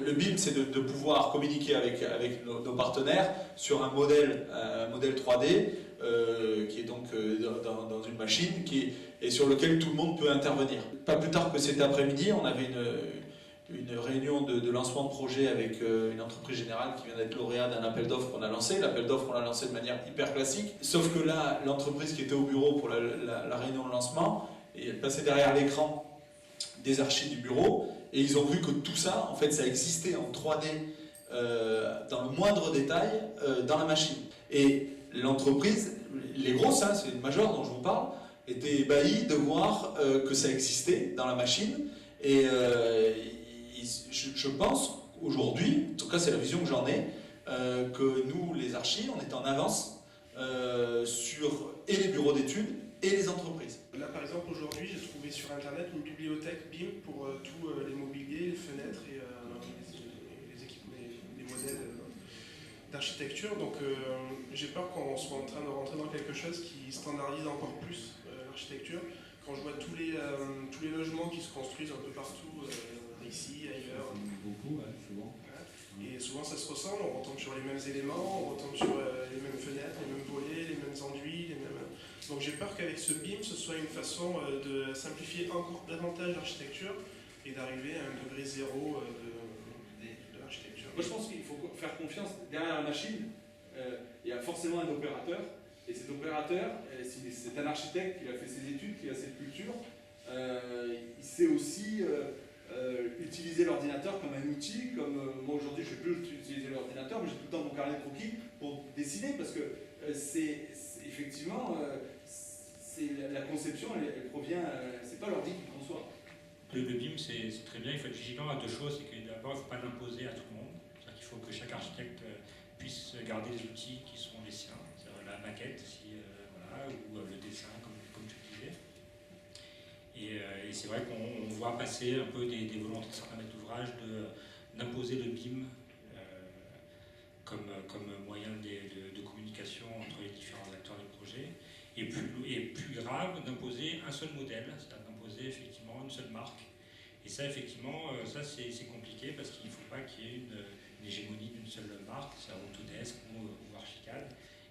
le BIM, c'est de pouvoir communiquer avec nos partenaires sur un modèle 3D qui est donc dans une machine et sur lequel tout le monde peut intervenir. Pas plus tard que cet après-midi, on avait une réunion de lancement de projet avec une entreprise générale qui vient d'être lauréat d'un appel d'offres qu'on a lancé. L'appel d'offres, on l'a lancé de manière hyper classique. Sauf que là, l'entreprise qui était au bureau pour la réunion de lancement, elle passait derrière l'écran des archives du bureau et ils ont vu que tout ça, en fait, ça existait en 3D dans le moindre détail dans la machine. Et l'entreprise, les grosses, hein, c'est une majeure dont je vous parle, étaient ébahis de voir que ça existait dans la machine. Et je pense aujourd'hui, en tout cas c'est la vision que j'en ai, que nous, les archis, on est en avance sur et les bureaux d'études et les entreprises. Là par exemple aujourd'hui j'ai trouvé sur internet une bibliothèque BIM pour tous les mobiliers, les fenêtres et les équipements, les modèles d'architecture. Donc j'ai peur qu'on soit en train de rentrer dans quelque chose qui standardise encore plus l'architecture. Quand je vois tous les logements qui se construisent un peu partout, ici, ailleurs. Beaucoup, ouais, souvent. Et souvent ça se ressemble, on retombe sur les mêmes éléments, on retombe sur les mêmes fenêtres, les mêmes volets, les mêmes enduits, les mêmes... Donc j'ai peur qu'avec ce BIM, ce soit une façon de simplifier encore davantage l'architecture et d'arriver à un degré zéro de l'architecture. Moi je pense qu'il faut faire confiance. Derrière la machine, il y a forcément un opérateur. Et cet opérateur, c'est un architecte qui a fait ses études, qui a cette culture. Il sait aussi utiliser l'ordinateur comme un outil, comme moi aujourd'hui je ne vais plus utiliser l'ordinateur, mais j'ai tout le temps mon carnet de croquis pour dessiner, parce que effectivement, la conception, elle provient, c'est pas l'ordi qui conçoit. Le BIM, c'est très bien, il faut être vigilant à deux choses, c'est que d'abord il ne faut pas l'imposer à tout le monde, c'est-à-dire qu'il faut que chaque architecte puisse garder les outils qui sont les siens, c'est-à-dire la maquette, voilà, ou le dessin, comme tu disais. Et c'est vrai qu'on voit passer un peu des volontés de certains maîtres d'ouvrage d'imposer le BIM comme moyen de communication entre les différents acteurs du projet, et plus grave, d'imposer un seul modèle, c'est-à-dire d'imposer effectivement une seule marque. Et ça, effectivement, c'est compliqué parce qu'il ne faut pas qu'il y ait une hégémonie d'une seule marque, c'est-à-dire Autodesk ou Archicad.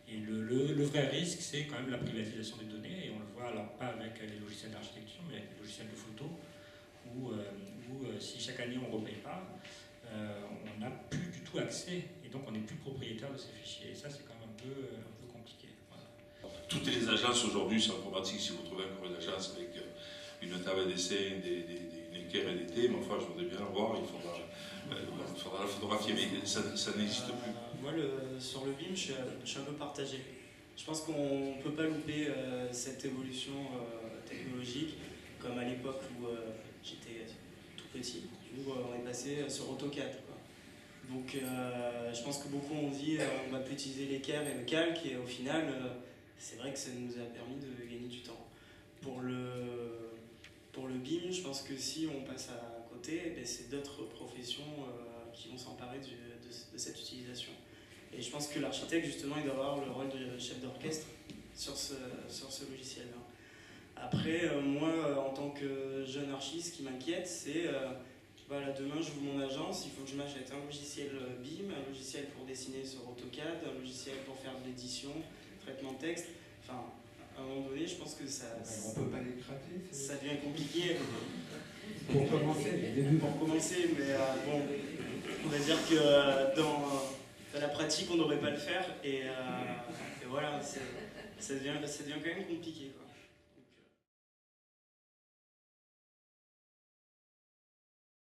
Et le vrai risque, c'est quand même la privatisation des données, et on le voit alors pas avec les logiciels d'architecture, mais avec les logiciels de photo, où si chaque année on ne repaye pas, on n'a plus du tout accès, et donc on n'est plus propriétaire de ces fichiers. Et ça, c'est quand même un peu compliqué. Voilà. Toutes les agences aujourd'hui, c'est informatique, si vous trouvez encore une agence avec une table d'essai, une équerre et des thés, mais enfin, je voudrais bien la voir, il faudra la photographier, mais ça n'existe plus. Moi, sur le BIM, je suis un peu partagé. Je pense qu'on ne peut pas louper cette évolution technologique, comme à l'époque où j'étais tout petit, où on est passé sur AutoCAD, quoi. Donc je pense que beaucoup ont dit on va plus utiliser l'équerre et le calque, et au final, c'est vrai que ça nous a permis de gagner du temps. Pour le BIM, je pense que si on passe à côté, c'est d'autres professions qui vont s'emparer de cette utilisation. Et je pense que l'architecte, justement, il doit avoir le rôle de chef d'orchestre sur ce logiciel-là. Après, moi, en tant que jeune archi, ce qui m'inquiète, c'est voilà, demain, j'ouvre mon agence, il faut que je m'achète un logiciel BIM, un logiciel pour dessiner sur AutoCAD, un logiciel pour faire de l'édition, traitement de texte. Enfin, à un moment donné, je pense que ça... On peut pas les craquer. Ça devient compliqué. Pour commencer, mais bon, on va dire que dans la pratique, on n'aurait pas le faire, et voilà, ça devient quand même compliqué, quoi.